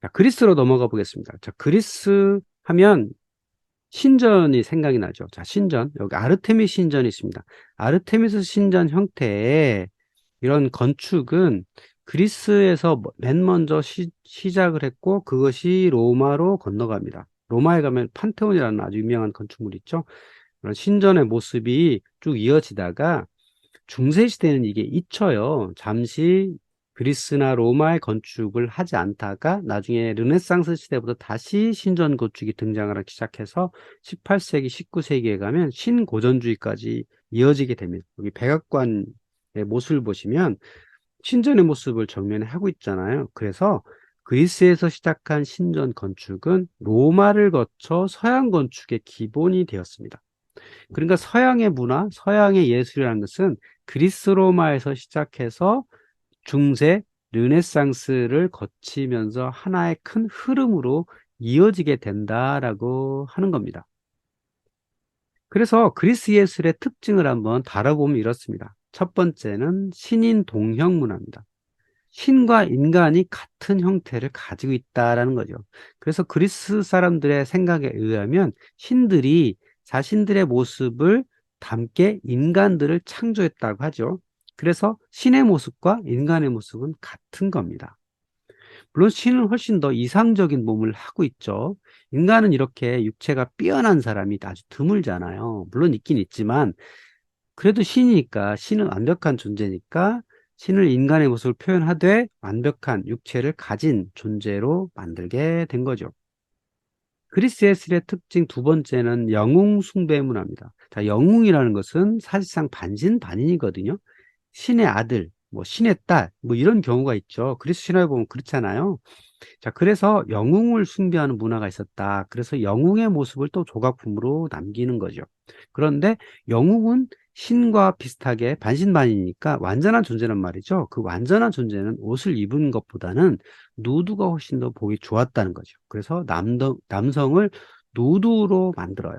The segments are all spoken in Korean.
자, 그리스로 넘어가 보겠습니다. 자, 그리스 하면 신전이 생각이 나죠. 자, 신전. 여기 아르테미스 신전이 있습니다. 아르테미스 신전 형태의 이런 건축은 그리스에서 맨 먼저 시작을 했고, 그것이 로마로 건너갑니다. 로마에 가면 판테온이라는 아주 유명한 건축물 있죠. 그런 신전의 모습이 쭉 이어지다가 중세 시대는 이게 잊혀요. 잠시 그리스나 로마의 건축을 하지 않다가 나중에 르네상스 시대부터 다시 신전 건축이 등장을 하기 시작해서 18세기, 19세기에 가면 신고전주의까지 이어지게 됩니다. 여기 백악관의 모습을 보시면 신전의 모습을 정면에 하고 있잖아요. 그래서 그리스에서 시작한 신전 건축은 로마를 거쳐 서양 건축의 기본이 되었습니다. 그러니까 서양의 문화, 서양의 예술이라는 것은 그리스 로마에서 시작해서 중세, 르네상스를 거치면서 하나의 큰 흐름으로 이어지게 된다라고 하는 겁니다. 그래서 그리스 예술의 특징을 한번 다뤄보면 이렇습니다. 첫 번째는 신인 동형 문화입니다. 신과 인간이 같은 형태를 가지고 있다라는 거죠. 그래서 그리스 사람들의 생각에 의하면 신들이 자신들의 모습을 담게 인간들을 창조했다고 하죠. 그래서 신의 모습과 인간의 모습은 같은 겁니다. 물론 신은 훨씬 더 이상적인 몸을 하고 있죠. 인간은 이렇게 육체가 삐어난 사람이 아주 드물잖아요. 물론 있긴 있지만 그래도 신이니까, 신은 완벽한 존재니까 신을 인간의 모습을 표현하되 완벽한 육체를 가진 존재로 만들게 된 거죠. 그리스 예술의 특징 두 번째는 영웅 숭배 문화입니다. 자, 영웅이라는 것은 사실상 반신반인이거든요. 신의 아들, 뭐 신의 딸, 뭐 이런 경우가 있죠. 그리스 신화에 보면 그렇잖아요. 자, 그래서 영웅을 숭배하는 문화가 있었다. 그래서 영웅의 모습을 또 조각품으로 남기는 거죠. 그런데 영웅은 신과 비슷하게 반신반인이니까 완전한 존재란 말이죠. 그 완전한 존재는 옷을 입은 것보다는 누드가 훨씬 더 보기 좋았다는 거죠. 그래서 남성을 누드로 만들어요.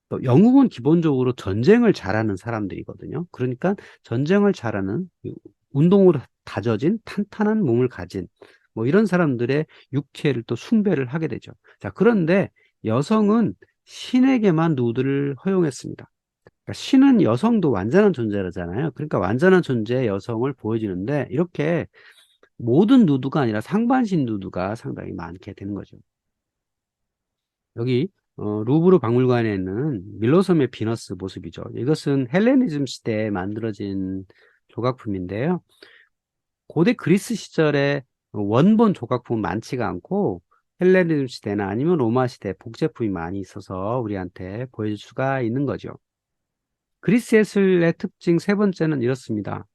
또 영웅은 기본적으로 전쟁을 잘하는 사람들이거든요. 그러니까 전쟁을 잘하는 운동으로 다져진 탄탄한 몸을 가진 뭐 이런 사람들의 육체를 또 숭배를 하게 되죠. 자, 그런데 여성은 신에게만 누드를 허용했습니다. 그러니까 신은 여성도 완전한 존재라잖아요. 그러니까 완전한 존재의 여성을 보여주는데 이렇게 모든 누드가 아니라 상반신 누드가 상당히 많게 되는 거죠. 여기 루브르 박물관에 있는 밀로섬의 비너스 모습이죠. 이것은 헬레니즘 시대에 만들어진 조각품인데요. 고대 그리스 시절에 원본 조각품은 많지가 않고 헬레니즘 시대나 아니면 로마 시대 복제품이 많이 있어서 우리한테 보여줄 수가 있는 거죠. 그리스 예술의 특징 세 번째는 이렇습니다.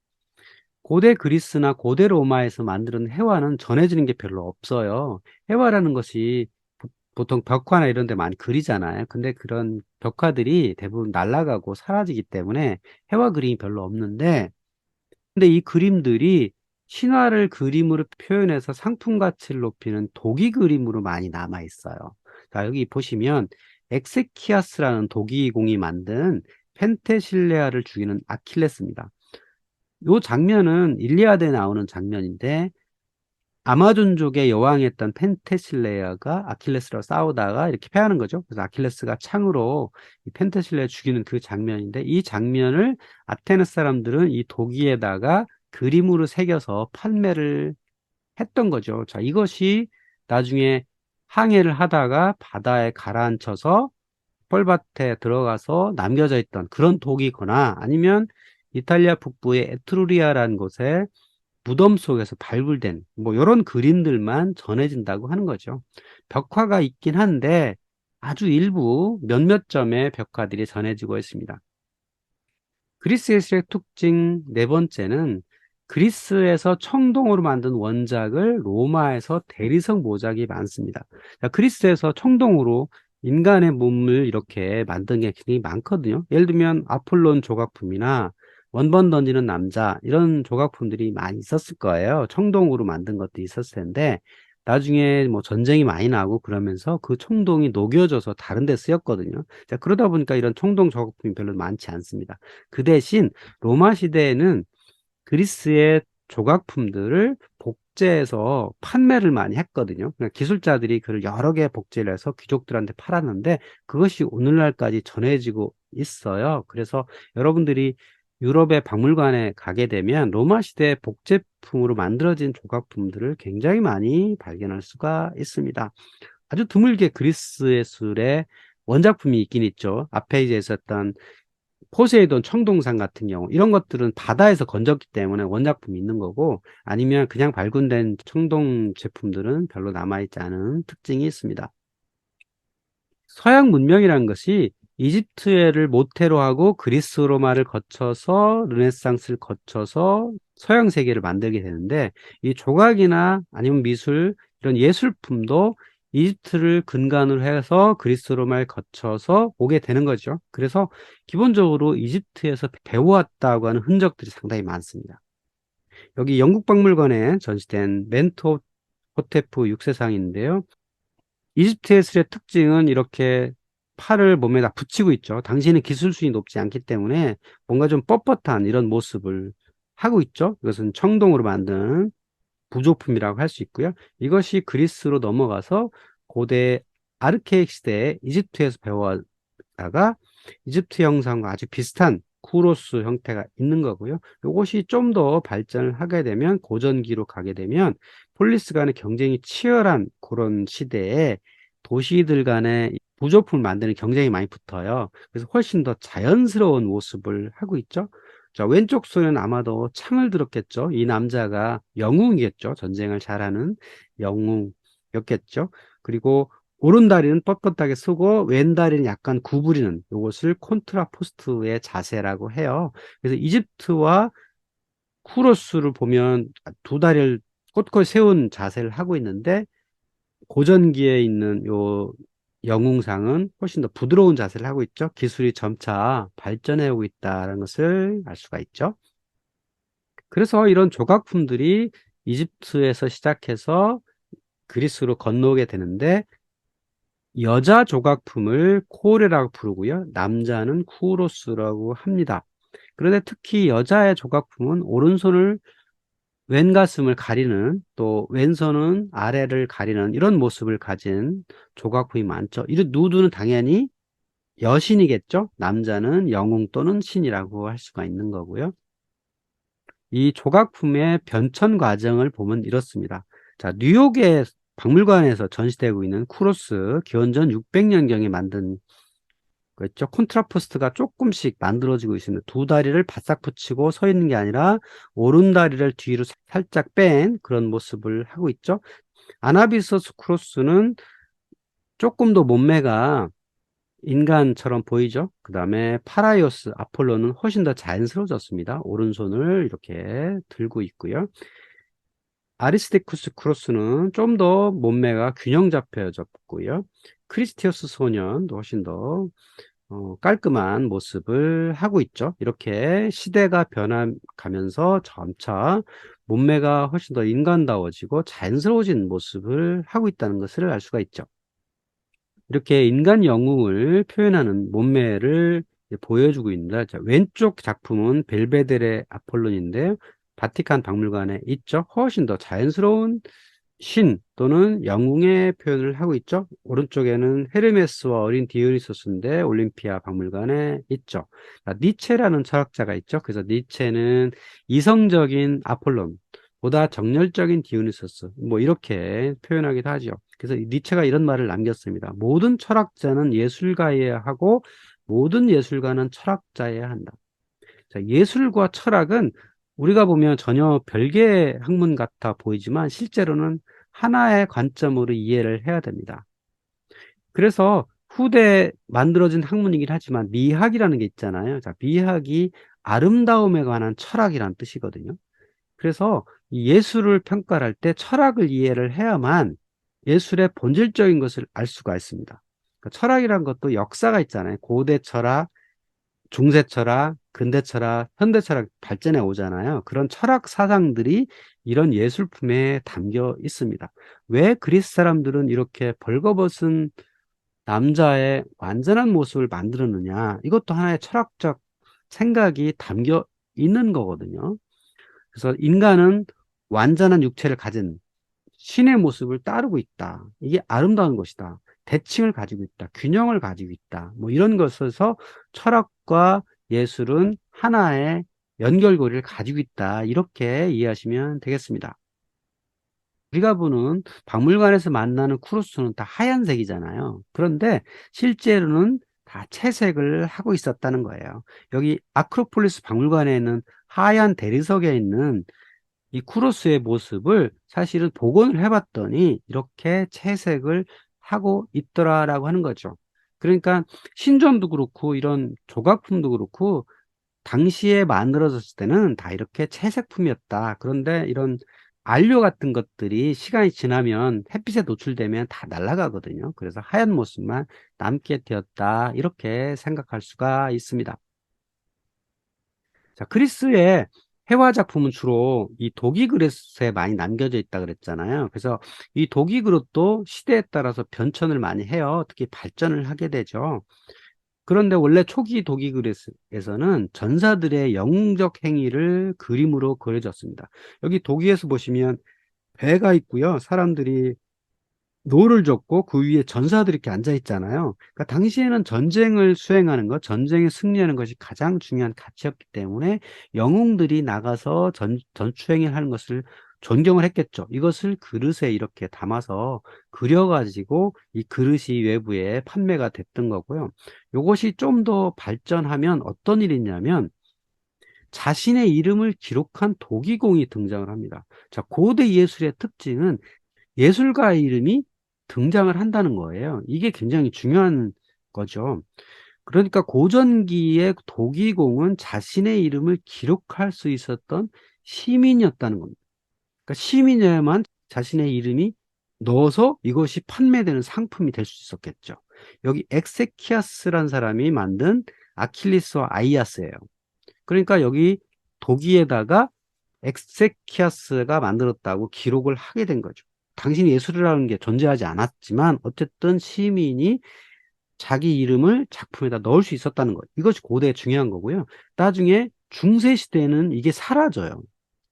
고대 그리스나 고대 로마에서 만드는 회화는 전해지는 게 별로 없어요. 회화라는 것이 보통 벽화나 이런 데 많이 그리잖아요. 근데 그런 벽화들이 대부분 날아가고 사라지기 때문에 회화 그림이 별로 없는데, 근데 이 그림들이 신화를 그림으로 표현해서 상품 가치를 높이는 도기 그림으로 많이 남아 있어요. 자, 여기 보시면 엑세키아스라는 도기공이 만든 펜테실레아를 죽이는 아킬레스입니다. 이 장면은 일리아드에 나오는 장면인데 아마존족의 여왕이었던 펜테실레아가 아킬레스랑 싸우다가 이렇게 패하는 거죠. 그래서 아킬레스가 창으로 이 펜테실레아 죽이는 그 장면인데 이 장면을 아테네 사람들은 이 도기에다가 그림으로 새겨서 판매를 했던 거죠. 자, 이것이 나중에 항해를 하다가 바다에 가라앉혀서 뻘밭에 들어가서 남겨져 있던 그런 독이거나 아니면 이탈리아 북부의 에트루리아라는 곳에 무덤 속에서 발굴된 뭐 이런 그림들만 전해진다고 하는 거죠. 벽화가 있긴 한데 아주 일부 몇몇 점의 벽화들이 전해지고 있습니다. 그리스 예술의 특징 네 번째는 그리스에서 청동으로 만든 원작을 로마에서 대리석 모작이 많습니다. 자, 그리스에서 청동으로 인간의 몸을 이렇게 만든 게 굉장히 많거든요. 예를 들면 아폴론 조각품이나 원번 던지는 남자 이런 조각품들이 많이 있었을 거예요. 청동으로 만든 것도 있었을 텐데 나중에 뭐 전쟁이 많이 나고 그러면서 그 청동이 녹여져서 다른 데 쓰였거든요. 자, 그러다 보니까 이런 청동 조각품이 별로 많지 않습니다. 그 대신 로마 시대에는 그리스의 조각품들을 복제해서 판매를 많이 했거든요. 그러니까 기술자들이 그걸 여러 개 복제를 해서 귀족들한테 팔았는데 그것이 오늘날까지 전해지고 있어요. 그래서 여러분들이 유럽의 박물관에 가게 되면 로마 시대 복제품으로 만들어진 조각품들을 굉장히 많이 발견할 수가 있습니다. 아주 드물게 그리스 예술의 원작품이 있긴 있죠. 앞에 이제 있었던 포세이돈 청동산 같은 경우 이런 것들은 바다에서 건졌기 때문에 원작품이 있는 거고, 아니면 그냥 발굴된 청동 제품들은 별로 남아있지 않은 특징이 있습니다. 서양 문명이라는 것이 이집트를 모태로 하고 그리스 로마를 거쳐서 르네상스를 거쳐서 서양 세계를 만들게 되는데, 이 조각이나 아니면 미술, 이런 예술품도 이집트를 근간으로 해서 그리스 로마를 거쳐서 오게 되는 거죠. 그래서 기본적으로 이집트에서 배워왔다고 하는 흔적들이 상당히 많습니다. 여기 영국 박물관에 전시된 멘토 호테프 6세상인데요. 이집트 예술의 특징은 이렇게 팔을 몸에다 붙이고 있죠. 당시에는 기술 수준이 높지 않기 때문에 뭔가 좀 뻣뻣한 이런 모습을 하고 있죠. 이것은 청동으로 만든 부조품이라고 할 수 있고요. 이것이 그리스로 넘어가서 고대 아르케익 시대에 이집트에서 배워다가 이집트 형상과 아주 비슷한 쿠로스 형태가 있는 거고요. 이것이 좀 더 발전을 하게 되면, 고전기로 가게 되면 폴리스 간의 경쟁이 치열한 그런 시대에 도시들 간의 부조품을 만드는 경쟁이 많이 붙어요. 그래서 훨씬 더 자연스러운 모습을 하고 있죠. 자, 왼쪽 손에는 아마도 창을 들었겠죠. 이 남자가 영웅이겠죠. 전쟁을 잘하는 영웅이었겠죠. 그리고 오른 다리는 뻣뻣하게 서고 왼 다리는 약간 구부리는, 이것을 콘트라포스트의 자세라고 해요. 그래서 이집트와 쿠로스를 보면 두 다리를 꼿꼿이 세운 자세를 하고 있는데, 고전기에 있는 요 영웅상은 훨씬 더 부드러운 자세를 하고 있죠. 기술이 점차 발전해 오고 있다는 것을 알 수가 있죠. 그래서 이런 조각품들이 이집트에서 시작해서 그리스로 건너오게 되는데, 여자 조각품을 코레라고 부르고요. 남자는 쿠로스라고 합니다. 그런데 특히 여자의 조각품은 오른손을 왼가슴을 가리는, 또 왼손은 아래를 가리는 이런 모습을 가진 조각품이 많죠. 이 누드는 당연히 여신이겠죠. 남자는 영웅 또는 신이라고 할 수가 있는 거고요. 이 조각품의 변천 과정을 보면 이렇습니다. 자, 뉴욕의 박물관에서 전시되고 있는 쿠로스, 기원전 600년경에 만든 거죠. 콘트라포스트가 조금씩 만들어지고 있습니다. 두 다리를 바싹 붙이고 서 있는 게 아니라 오른 다리를 뒤로 살짝 뺀 그런 모습을 하고 있죠. 아나비소스 쿠로스는 조금 더 몸매가 인간처럼 보이죠. 그 다음에 파라이오스 아폴로는 훨씬 더 자연스러워졌습니다. 오른손을 이렇게 들고 있고요. 아리스티쿠스 크로스는 좀 더 몸매가 균형 잡혀졌고요. 크리스티어스 소년도 훨씬 더 깔끔한 모습을 하고 있죠. 이렇게 시대가 변해가면서 점차 몸매가 훨씬 더 인간다워지고 자연스러워진 모습을 하고 있다는 것을 알 수가 있죠. 이렇게 인간 영웅을 표현하는 몸매를 보여주고 있습니다. 자, 왼쪽 작품은 벨베데레 아폴론인데요. 바티칸 박물관에 있죠. 훨씬 더 자연스러운 신 또는 영웅의 표현을 하고 있죠. 오른쪽에는 헤르메스와 어린 디오니소스인데 올림피아 박물관에 있죠. 자, 니체라는 철학자가 있죠. 그래서 니체는 이성적인 아폴론 보다 정열적인 디오니소스, 뭐 이렇게 표현하기도 하죠. 그래서 니체가 이런 말을 남겼습니다. 모든 철학자는 예술가여야 하고 모든 예술가는 철학자여야 한다. 자, 예술과 철학은 우리가 보면 전혀 별개의 학문 같아 보이지만 실제로는 하나의 관점으로 이해를 해야 됩니다. 그래서 후대에 만들어진 학문이긴 하지만 미학이라는 게 있잖아요. 자, 미학이 아름다움에 관한 철학이라는 뜻이거든요. 그래서 이 예술을 평가를 할 때 철학을 이해를 해야만 예술의 본질적인 것을 알 수가 있습니다. 그러니까 철학이란 것도 역사가 있잖아요. 고대 철학, 중세 철학, 근대 철학, 현대 철학 발전해 오잖아요. 그런 철학 사상들이 이런 예술품에 담겨 있습니다. 왜 그리스 사람들은 이렇게 벌거벗은 남자의 완전한 모습을 만들었느냐? 이것도 하나의 철학적 생각이 담겨 있는 거거든요. 그래서 인간은 완전한 육체를 가진 신의 모습을 따르고 있다. 이게 아름다운 것이다. 대칭을 가지고 있다. 균형을 가지고 있다. 뭐 이런 것에서 철학과 예술은 하나의 연결고리를 가지고 있다. 이렇게 이해하시면 되겠습니다. 우리가 보는 박물관에서 만나는 쿠루스는 다 하얀색이잖아요. 그런데 실제로는 다 채색을 하고 있었다는 거예요. 여기 아크로폴리스 박물관에는 하얀 대리석에 있는 이 쿠로스의 모습을 사실은 복원을 해봤더니 이렇게 채색을 하고 있더라라고 하는 거죠. 그러니까 신전도 그렇고 이런 조각품도 그렇고 당시에 만들어졌을 때는 다 이렇게 채색품이었다. 그런데 이런 안료 같은 것들이 시간이 지나면 햇빛에 노출되면 다 날아가거든요. 그래서 하얀 모습만 남게 되었다. 이렇게 생각할 수가 있습니다. 자, 그리스의 회화 작품은 주로 이 독이 그릇에 많이 남겨져 있다 그랬잖아요. 그래서 이 독이 그릇도 시대에 따라서 변천을 많이 해요. 특히 발전을 하게 되죠. 그런데 원래 초기 독이 그릇에서는 전사들의 영웅적 행위를 그림으로 그려졌습니다. 여기 독이에서 보시면 배가 있고요. 사람들이 노를 젓고 그 위에 전사들이 이렇게 앉아 있잖아요. 그러니까 당시에는 전쟁을 수행하는 것, 전쟁에 승리하는 것이 가장 중요한 가치였기 때문에 영웅들이 나가서 전투행위를 하는 것을 존경을 했겠죠. 이것을 그릇에 이렇게 담아서 그려가지고 이 그릇이 외부에 판매가 됐던 거고요. 이것이 좀 더 발전하면 어떤 일이 있냐면 자신의 이름을 기록한 도기공이 등장을 합니다. 자, 고대 예술의 특징은 예술가의 이름이 등장을 한다는 거예요. 이게 굉장히 중요한 거죠. 그러니까 고전기의 도기공은 자신의 이름을 기록할 수 있었던 시민이었다는 겁니다. 그러니까 시민이어야만 자신의 이름이 넣어서 이것이 판매되는 상품이 될 수 있었겠죠. 여기 엑세키아스란 사람이 만든 아킬리스와 아이아스예요. 그러니까 여기 도기에다가 엑세키아스가 만들었다고 기록을 하게 된 거죠. 당시 예술이라는 게 존재하지 않았지만 어쨌든 시민이 자기 이름을 작품에다 넣을 수 있었다는 것. 이것이 고대에 중요한 거고요. 나중에 중세 시대에는 이게 사라져요.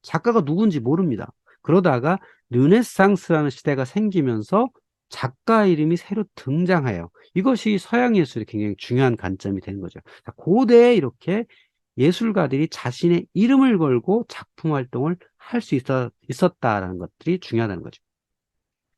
작가가 누군지 모릅니다. 그러다가 르네상스라는 시대가 생기면서 작가 이름이 새로 등장해요. 이것이 서양 예술의 굉장히 중요한 관점이 되는 거죠. 고대에 이렇게 예술가들이 자신의 이름을 걸고 작품 활동을 할 수 있었다라는 것들이 중요하다는 거죠.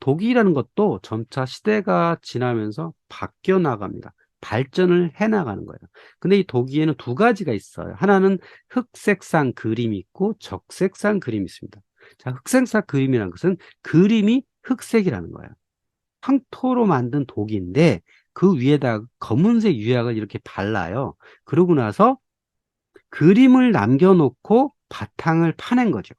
독일이라는 것도 점차 시대가 지나면서 바뀌어 나갑니다. 발전을 해 나가는 거예요. 근데 이 독일에는 두 가지가 있어요. 하나는 흑색상 그림이 있고 적색상 그림이 있습니다. 자, 흑색상 그림이라는 것은 그림이 흑색이라는 거예요. 황토로 만든 독인데 그 위에다 검은색 유약을 이렇게 발라요. 그러고 나서 그림을 남겨놓고 바탕을 파낸 거죠.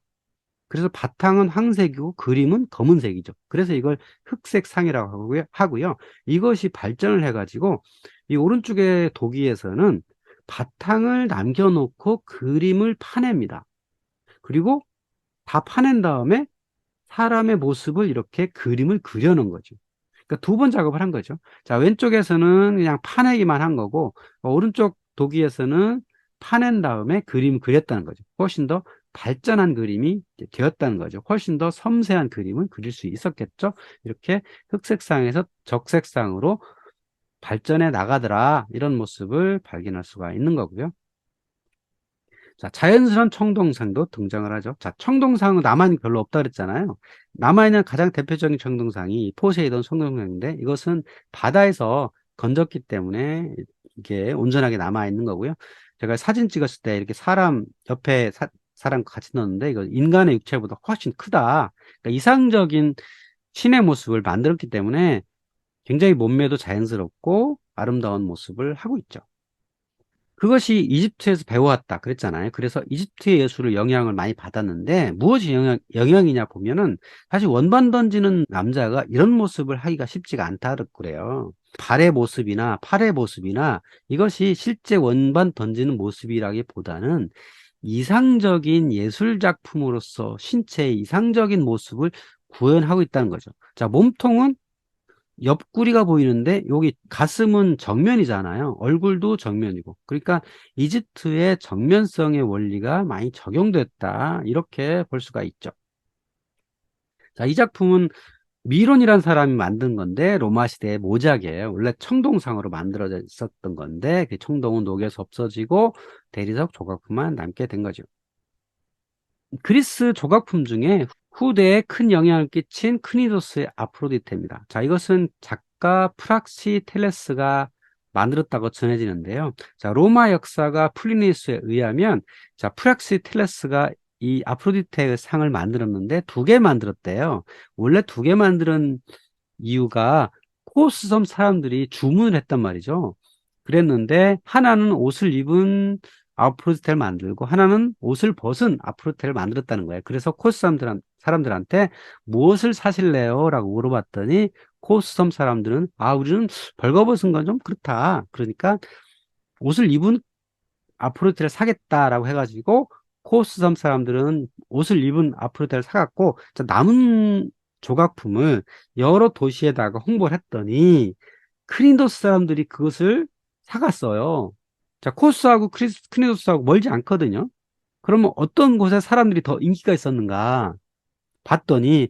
그래서 바탕은 황색이고 그림은 검은색이죠. 그래서 이걸 흑색상이라고 하고요. 이것이 발전을 해가지고 이 오른쪽의 도기에서는 바탕을 남겨놓고 그림을 파냅니다. 그리고 다 파낸 다음에 사람의 모습을 이렇게 그림을 그려놓은 거죠. 그러니까 두 번 작업을 한 거죠. 자, 왼쪽에서는 그냥 파내기만 한 거고, 오른쪽 도기에서는 파낸 다음에 그림 그렸다는 거죠. 훨씬 더 발전한 그림이 되었다는 거죠. 훨씬 더 섬세한 그림을 그릴 수 있었겠죠. 이렇게 흑색상에서 적색상으로 발전해 나가더라. 이런 모습을 발견할 수가 있는 거고요. 자, 자연스러운 청동상도 등장을 하죠. 자, 청동상은 남한이 별로 없다 그랬잖아요. 남한에는 가장 대표적인 청동상이 포세이돈 청동상인데 이것은 바다에서 건졌기 때문에 이게 온전하게 남아 있는 거고요. 제가 사진 찍었을 때 이렇게 사람 옆에 사람 같이 넣었는데 이거 인간의 육체보다 훨씬 크다. 그러니까 이상적인 신의 모습을 만들었기 때문에 굉장히 몸매도 자연스럽고 아름다운 모습을 하고 있죠. 그것이 이집트에서 배워왔다 그랬잖아요. 그래서 이집트의 예술을 영향을 많이 받았는데 무엇이 영향이냐 보면은 사실 원반 던지는 남자가 이런 모습을 하기가 쉽지가 않다 그래요. 발의 모습이나 팔의 모습이나 이것이 실제 원반 던지는 모습이라기보다는 이상적인 예술 작품으로서 신체의 이상적인 모습을 구현하고 있다는 거죠. 자, 몸통은 옆구리가 보이는데 여기 가슴은 정면이잖아요. 얼굴도 정면이고. 그러니까 이집트의 정면성의 원리가 많이 적용됐다. 이렇게 볼 수가 있죠. 자, 이 작품은 미론이란 사람이 만든 건데 로마 시대의 모작이에요. 원래 청동상으로 만들어져 있었던 건데 그 청동은 녹여서 없어지고 대리석 조각품만 남게 된 거죠. 그리스 조각품 중에 후대에 큰 영향을 끼친 크니도스의 아프로디테입니다. 자, 이것은 작가 프락시텔레스가 만들었다고 전해지는데요. 자, 로마 역사가 플리니우스에 의하면 자, 프락시텔레스가 이 아프로디테 상을 만들었는데 두 개 만들었대요. 원래 두 개 만드는 이유가 코스 섬 사람들이 주문을 했단 말이죠. 그랬는데 하나는 옷을 입은 아프로디테를 만들고 하나는 옷을 벗은 아프로디테를 만들었다는 거예요. 그래서 코스 사람들한테 무엇을 사실래요? 라고 물어봤더니 코스 섬 사람들은 우리는 벌거벗은 건 좀 그렇다. 그러니까 옷을 입은 아프로디테를 사겠다라고 해가지고 코스 섬 사람들은 옷을 입은 아프로디테를 사갔고 남은 조각품을 여러 도시에다가 홍보를 했더니 크린도스 사람들이 그것을 사갔어요. 자, 코스하고 크린도스하고 멀지 않거든요. 그러면 어떤 곳에 사람들이 더 인기가 있었는가 봤더니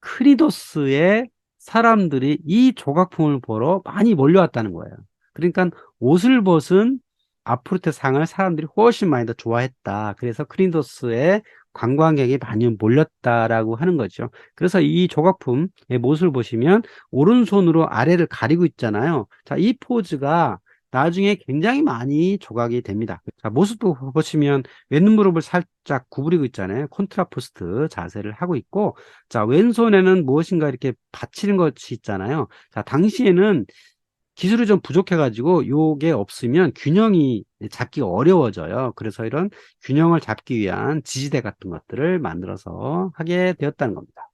크리도스의 사람들이 이 조각품을 보러 많이 몰려왔다는 거예요. 그러니까 옷을 벗은 아프르테 상을 사람들이 훨씬 많이 더 좋아했다. 그래서 크리도스의 관광객이 많이 몰렸다라고 하는 거죠. 그래서 이 조각품의 모습을 보시면 오른손으로 아래를 가리고 있잖아요. 자, 이 포즈가 나중에 굉장히 많이 조각이 됩니다. 자, 모습도 보시면 왼무릎을 살짝 구부리고 있잖아요. 콘트라포스트 자세를 하고 있고, 자, 왼손에는 무엇인가 이렇게 받치는 것이 있잖아요. 자, 당시에는 기술이 좀 부족해가지고 요게 없으면 균형이 잡기가 어려워져요. 그래서 이런 균형을 잡기 위한 지지대 같은 것들을 만들어서 하게 되었다는 겁니다.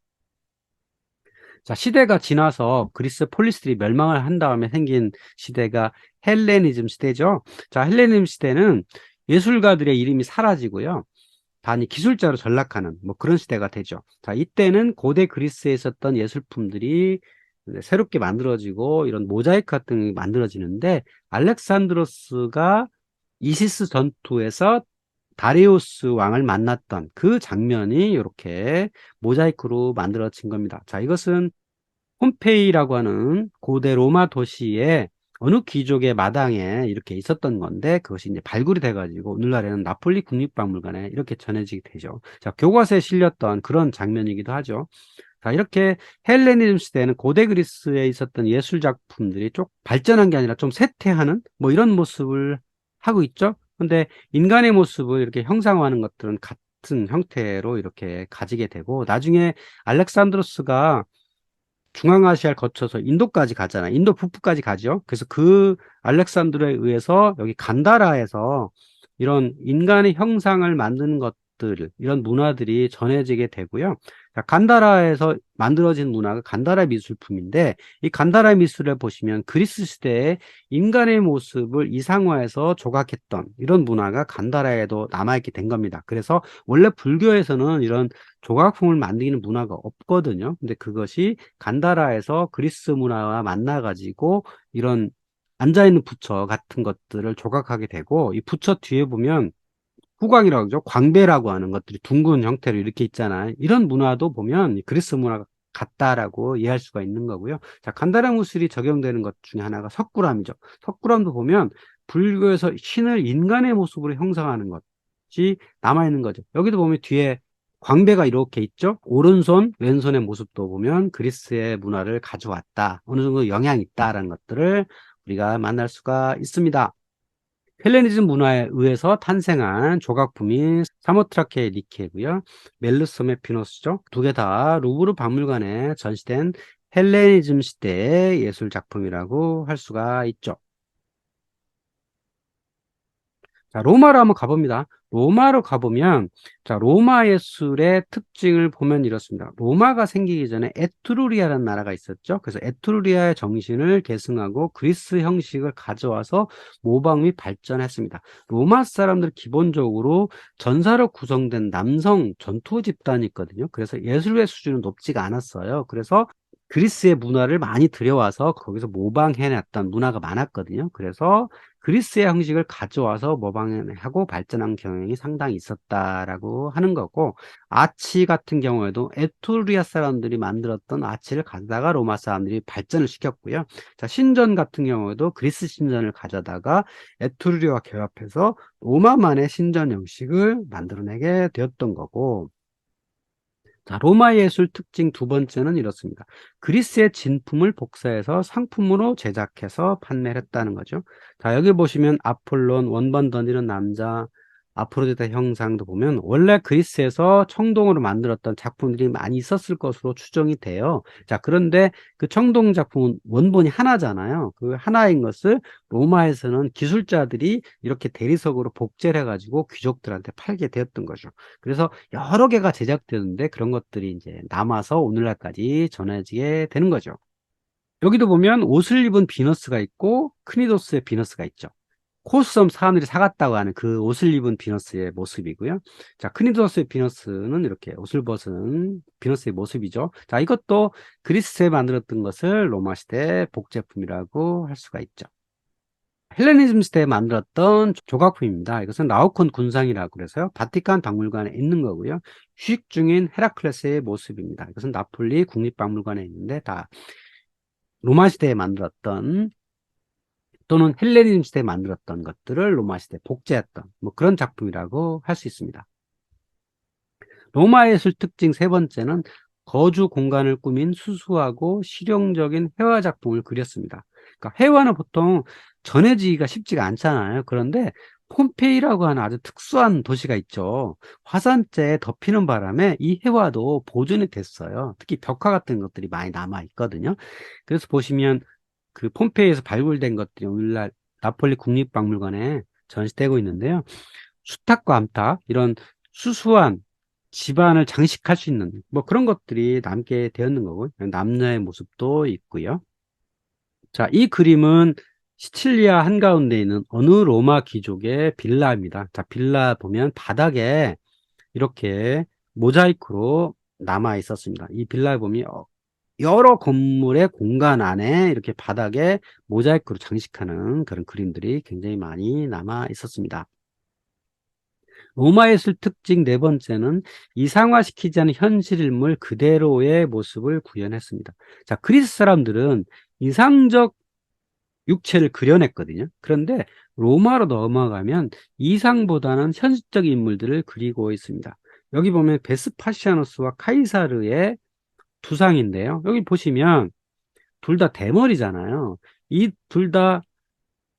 자, 시대가 지나서 그리스 폴리스들이 멸망을 한 다음에 생긴 시대가 헬레니즘 시대죠. 자, 헬레니즘 시대는 예술가들의 이름이 사라지고요. 단위 기술자로 전락하는 뭐 그런 시대가 되죠. 자, 이때는 고대 그리스에 있었던 예술품들이 새롭게 만들어지고 이런 모자이크 같은 게 만들어지는데 알렉산드로스가 이시스 전투에서 다리우스 왕을 만났던 그 장면이 이렇게 모자이크로 만들어진 겁니다. 자, 이것은 폼페이라고 하는 고대 로마 도시의 어느 귀족의 마당에 이렇게 있었던 건데 그것이 이제 발굴이 돼가지고 오늘날에는 나폴리 국립박물관에 이렇게 전해지게 되죠. 자, 교과서에 실렸던 그런 장면이기도 하죠. 자, 이렇게 헬레니즘 시대에는 고대 그리스에 있었던 예술 작품들이 좀 발전한 게 아니라 좀 쇠퇴하는 뭐 이런 모습을 하고 있죠. 근데 인간의 모습을 이렇게 형상화하는 것들은 같은 형태로 이렇게 가지게 되고 나중에 알렉산드로스가 중앙아시아를 거쳐서 인도까지 가잖아요. 인도 북부까지 가죠. 그래서 그 알렉산드로에 의해서 여기 간다라에서 이런 인간의 형상을 만드는 것들, 이런 문화들이 전해지게 되고요. 자, 간다라에서 만들어진 문화가 간다라 미술품인데 이 간다라 미술을 보시면 그리스 시대에 인간의 모습을 이상화해서 조각했던 이런 문화가 간다라에도 남아있게 된 겁니다. 그래서 원래 불교에서는 이런 조각품을 만드는 문화가 없거든요. 근데 그것이 간다라에서 그리스 문화와 만나가지고 이런 앉아있는 부처 같은 것들을 조각하게 되고 이 부처 뒤에 보면 후광이라고 하죠. 광배라고 하는 것들이 둥근 형태로 이렇게 있잖아요. 이런 문화도 보면 그리스 문화가 같다라고 이해할 수가 있는 거고요. 자, 간다라 무술이 적용되는 것 중에 하나가 석굴암이죠. 석굴암도 보면 불교에서 신을 인간의 모습으로 형성하는 것이 남아있는 거죠. 여기도 보면 뒤에 광배가 이렇게 있죠. 오른손, 왼손의 모습도 보면 그리스의 문화를 가져왔다. 어느 정도 영향이 있다라는 것들을 우리가 만날 수가 있습니다. 헬레니즘 문화에 의해서 탄생한 조각품이 사모트라케 니케고요. 멜루섬의 피노스죠. 두 개 다 루브르 박물관에 전시된 헬레니즘 시대의 예술 작품이라고 할 수가 있죠. 자, 로마로 한번 가봅니다. 로마로 가보면, 자, 로마 예술의 특징을 보면 이렇습니다. 로마가 생기기 전에 에트루리아라는 나라가 있었죠. 그래서 에트루리아의 정신을 계승하고 그리스 형식을 가져와서 모방 및 발전했습니다. 로마 사람들 기본적으로 전사로 구성된 남성 전투 집단이 있거든요. 그래서 예술의 수준은 높지가 않았어요. 그래서 그리스의 문화를 많이 들여와서 거기서 모방해냈던 문화가 많았거든요. 그래서 그리스의 형식을 가져와서 모방하고 발전한 경향이 상당히 있었다라고 하는 거고, 아치 같은 경우에도 에투리아 사람들이 만들었던 아치를 가져다가 로마 사람들이 발전을 시켰고요. 자, 신전 같은 경우에도 그리스 신전을 가져다가 에투리아와 결합해서 로마만의 신전 형식을 만들어내게 되었던 거고, 자, 로마 예술 특징 두 번째는 이렇습니다. 그리스의 진품을 복사해서 상품으로 제작해서 판매를 했다는 거죠. 자, 여기 보시면 아폴론, 원반 던지는 남자, 아프로디테 형상도 보면 원래 그리스에서 청동으로 만들었던 작품들이 많이 있었을 것으로 추정이 돼요. 자, 그런데 그 청동 작품은 원본이 하나잖아요. 그 하나인 것을 로마에서는 기술자들이 이렇게 대리석으로 복제를 해가지고 귀족들한테 팔게 되었던 거죠. 그래서 여러 개가 제작되는데 그런 것들이 이제 남아서 오늘날까지 전해지게 되는 거죠. 여기도 보면 옷을 입은 비너스가 있고 크니도스의 비너스가 있죠. 코스섬 사람들이 사갔다고 하는 그 옷을 입은 비너스의 모습이고요. 자, 크니도스의 비너스는 이렇게 옷을 벗은 비너스의 모습이죠. 자, 이것도 그리스에 만들었던 것을 로마 시대 복제품이라고 할 수가 있죠. 헬레니즘 시대에 만들었던 조각품입니다. 이것은 라오콘 군상이라고 그래서요. 바티칸 박물관에 있는 거고요. 휴식 중인 헤라클레스의 모습입니다. 이것은 나폴리 국립박물관에 있는데 다 로마 시대에 만들었던 또는 헬레니즘 시대에 만들었던 것들을 로마 시대에 복제했던 뭐 그런 작품이라고 할 수 있습니다. 로마 예술 특징 세 번째는 거주 공간을 꾸민 수수하고 실용적인 회화 작품을 그렸습니다. 그러니까 회화는 보통 전해지기가 쉽지가 않잖아요. 그런데 폼페이라고 하는 아주 특수한 도시가 있죠. 화산재에 덮이는 바람에 이 회화도 보존이 됐어요. 특히 벽화 같은 것들이 많이 남아 있거든요. 그래서 보시면 그 폼페이에서 발굴된 것들이 오늘날 나폴리 국립박물관에 전시되고 있는데요. 수탉과 암탉, 이런 수수한 집안을 장식할 수 있는 뭐 그런 것들이 남게 되었는 거고, 남녀의 모습도 있고요. 자, 이 그림은 시칠리아 한가운데 있는 어느 로마 귀족의 빌라입니다. 자, 빌라 보면 바닥에 이렇게 모자이크로 남아 있었습니다. 이 빌라에 보면 여러 건물의 공간 안에 이렇게 바닥에 모자이크로 장식하는 그런 그림들이 굉장히 많이 남아 있었습니다. 로마 예술 특징 네 번째는 이상화시키지 않은 현실 인물 그대로의 모습을 구현했습니다. 자, 그리스 사람들은 이상적 육체를 그려냈거든요. 그런데 로마로 넘어가면 이상보다는 현실적 인물들을 그리고 있습니다. 여기 보면 베스파시아누스와 카이사르의 두상인데요. 여기 보시면 둘 다 대머리잖아요. 이 둘 다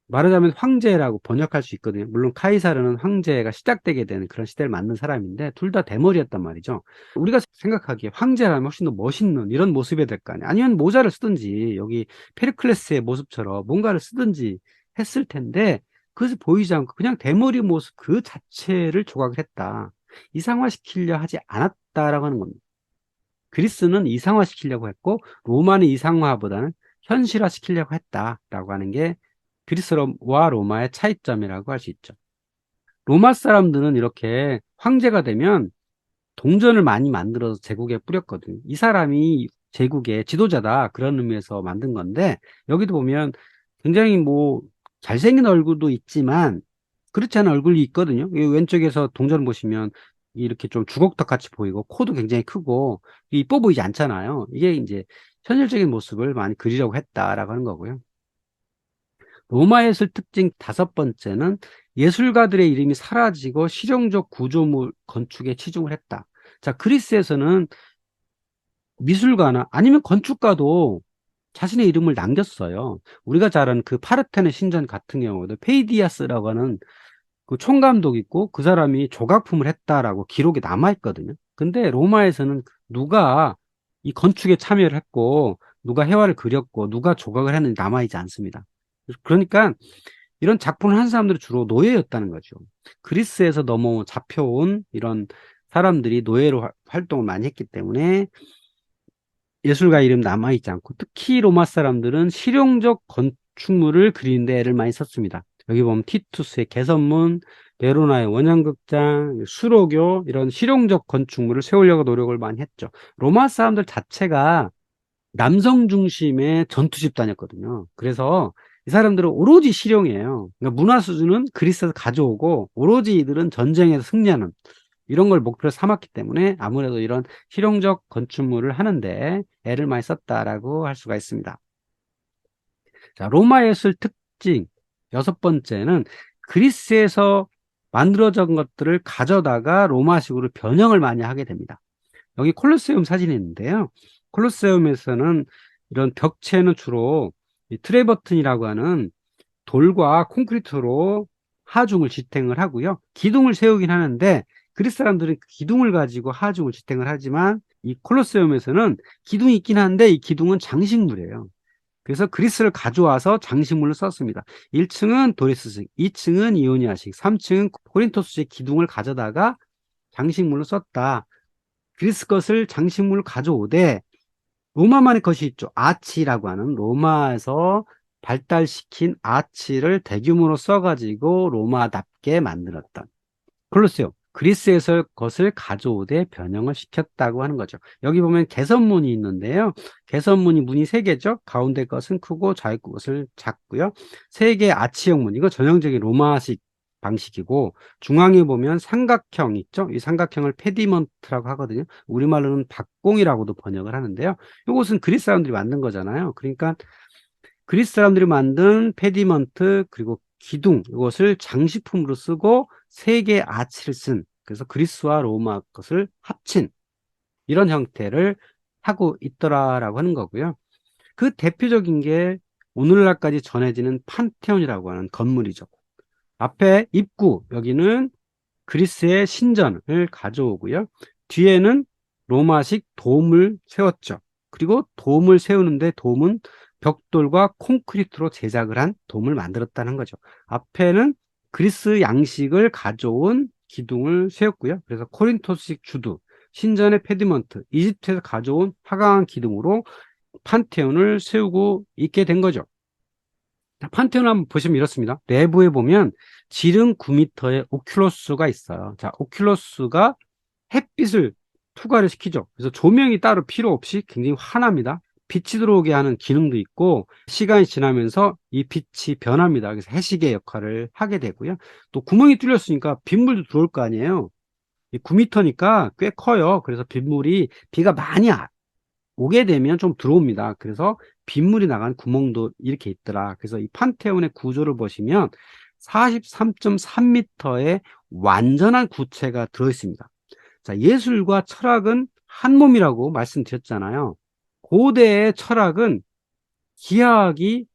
말하자면 황제라고 번역할 수 있거든요. 물론 카이사르는 황제가 시작되게 되는 그런 시대를 만든 사람인데 둘 다 대머리였단 말이죠. 우리가 생각하기에 황제라면 훨씬 더 멋있는 이런 모습이 될 거 아니에요. 아니면 모자를 쓰든지 여기 페르클레스의 모습처럼 뭔가를 쓰든지 했을 텐데 그것이 보이지 않고 그냥 대머리 모습 그 자체를 조각을 했다. 이상화시키려 하지 않았다라고 하는 겁니다. 그리스는 이상화시키려고 했고 로마는 이상화보다는 현실화시키려고 했다라고 하는 게 그리스와 로마의 차이점이라고 할 수 있죠. 로마 사람들은 이렇게 황제가 되면 동전을 많이 만들어서 제국에 뿌렸거든요. 이 사람이 제국의 지도자다 그런 의미에서 만든 건데 여기도 보면 굉장히 뭐 잘생긴 얼굴도 있지만 그렇지 않은 얼굴이 있거든요. 이 왼쪽에서 동전을 보시면 이렇게 좀 주걱턱 같이 보이고 코도 굉장히 크고 이뻐 보이지 않잖아요. 이게 이제 현실적인 모습을 많이 그리려고 했다라고 하는 거고요. 로마 예술 특징 다섯 번째는 예술가들의 이름이 사라지고 실용적 구조물 건축에 치중을 했다. 자, 그리스에서는 미술가나 아니면 건축가도 자신의 이름을 남겼어요. 우리가 잘 아는 그 파르테논 신전 같은 경우도 페이디아스라고 하는 그 총감독 있고 그 사람이 조각품을 했다라고 기록이 남아 있거든요. 근데 로마에서는 누가 이 건축에 참여를 했고 누가 회화를 그렸고 누가 조각을 했는지 남아 있지 않습니다. 그러니까 이런 작품을 한 사람들이 주로 노예였다는 거죠. 그리스에서 넘어 잡혀온 이런 사람들이 노예로 활동을 많이 했기 때문에 예술가 이름 남아있지 않고 특히 로마 사람들은 실용적 건축물을 그리는데 애를 많이 썼습니다. 여기 보면 티투스의 개선문, 베로나의 원형극장, 수로교 이런 실용적 건축물을 세우려고 노력을 많이 했죠. 로마 사람들 자체가 남성 중심의 전투 집단이었거든요. 그래서 이 사람들은 오로지 실용이에요. 그러니까 문화 수준은 그리스에서 가져오고 오로지 이들은 전쟁에서 승리하는 이런 걸 목표로 삼았기 때문에 아무래도 이런 실용적 건축물을 하는데 애를 많이 썼다라고 할 수가 있습니다. 자, 로마 예술 특징 여섯 번째는 그리스에서 만들어진 것들을 가져다가 로마식으로 변형을 많이 하게 됩니다. 여기 콜로세움 사진이 있는데요. 콜로세움에서는 이런 벽체는 주로 이 트레버튼이라고 하는 돌과 콘크리트로 하중을 지탱을 하고요. 기둥을 세우긴 하는데 그리스 사람들은 그 기둥을 가지고 하중을 지탱을 하지만 이 콜로세움에서는 기둥이 있긴 한데 이 기둥은 장식물이에요. 그래서 그리스를 가져와서 장식물로 썼습니다. 1층은 도리스식, 2층은 이오니아식, 3층은 코린토스식 기둥을 가져다가 장식물로 썼다. 그리스 것을 장식물로 가져오되 로마만의 것이 있죠. 아치라고 하는 로마에서 발달시킨 아치를 대규모로 써가지고 로마답게 만들었던 콜로세움. 그리스에서 것을 가져오되 변형을 시켰다고 하는 거죠. 여기 보면 개선문이 있는데요. 개선문이 문이 세 개죠. 가운데 것은 크고 좌익 것을 작고요. 세 개의 아치형 문. 이거 전형적인 로마식 방식이고 중앙에 보면 삼각형 있죠. 이 삼각형을 페디먼트라고 하거든요. 우리말로는 박공이라고도 번역을 하는데요. 이것은 그리스 사람들이 만든 거잖아요. 그러니까 그리스 사람들이 만든 페디먼트 그리고 기둥 이것을 장식품으로 쓰고 세 개의 아치를 쓴 그래서 그리스와 로마 것을 합친 이런 형태를 하고 있더라라고 하는 거고요. 그 대표적인 게 오늘날까지 전해지는 판테온이라고 하는 건물이죠. 앞에 입구 여기는 그리스의 신전을 가져오고요. 뒤에는 로마식 돔을 세웠죠. 그리고 돔을 세우는데 돔은 벽돌과 콘크리트로 제작을 한 돔을 만들었다는 거죠. 앞에는 그리스 양식을 가져온 기둥을 세웠고요. 그래서 코린토식 주두, 신전의 페디먼트, 이집트에서 가져온 화강한 기둥으로 판테온을 세우고 있게 된 거죠. 판테온 한번 보시면 이렇습니다. 내부에 보면 지름 9m의 오큘러스가 있어요. 자, 오큘러스가 햇빛을 투과를 시키죠. 그래서 조명이 따로 필요 없이 굉장히 환합니다. 빛이 들어오게 하는 기능도 있고 시간이 지나면서 이 빛이 변합니다. 그래서 해시계 역할을 하게 되고요. 또 구멍이 뚫렸으니까 빗물도 들어올 거 아니에요. 이 9m니까 꽤 커요. 그래서 빗물이 비가 많이 오게 되면 좀 들어옵니다. 그래서 빗물이 나간 구멍도 이렇게 있더라. 그래서 이 판테온의 구조를 보시면 43.3m의 완전한 구체가 들어있습니다. 자, 예술과 철학은 한 몸이라고 말씀드렸잖아요. 고대의 철학은 기하학이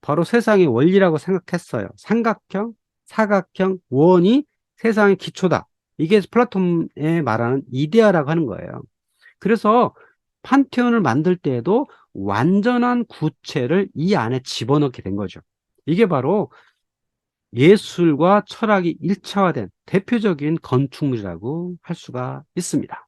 바로 세상의 원리라고 생각했어요. 삼각형, 사각형, 원이 세상의 기초다. 이게 플라톤의 말하는 이데아라고 하는 거예요. 그래서 판테온을 만들 때에도 완전한 구체를 이 안에 집어넣게 된 거죠. 이게 바로 예술과 철학이 일차화된 대표적인 건축물이라고 할 수가 있습니다.